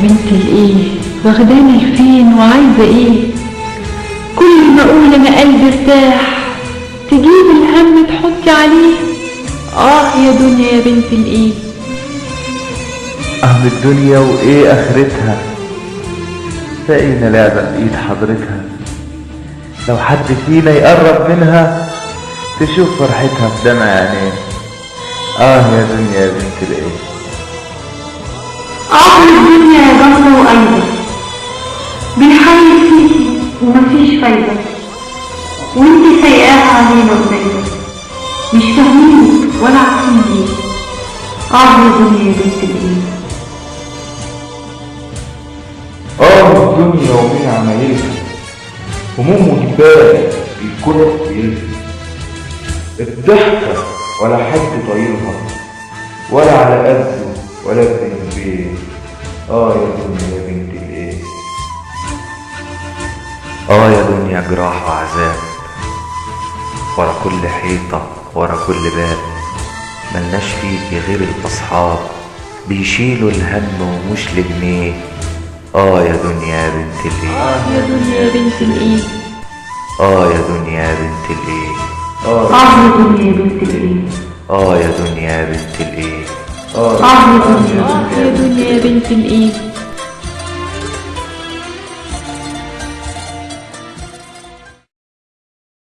بنت الايه، واخداني لفين وعايزه ايه؟ كل ما اقول انا قلبي ارتاح تجيب الهم تحطي عليه. يا دنيا يا بنت الايه. من الدنيا وايه اخرتها، بقينا لعبة بايد حضرتها. لو حد فينا يقرب منها تشوف فرحتها في دمع عينيه. يا دنيا يا بنت الايه. الدنيا يا جمرة وقايدة، بنحاول فيكي ومفيش فايدة، وانتي سايقاها علينا قليلة، مش فاهمينك ولا عارفين ليه. يا دنيا يا بنت الايه. الدنيا ومين عمايلها، هموم وجبال الكل يلها، الضحكة ولا حد طايلها، ولا على قده ولا ابن البيت. يا دنيا يا بنت الايه. يا دنيا جراح وعذاب، ورا كل حيطة ورا كل باب، ملناش فيكي غير الأصحاب بيشيلوا الهم ومش لجنيه. يا دنيا يا بنت الايه. يا دنيا يا بنت الايه. يا دنيا يا بنت الايه. يا دنيا يا بنت الايه. يا دنيا يا بنت الايه. يا دنيا يا بنت الايه.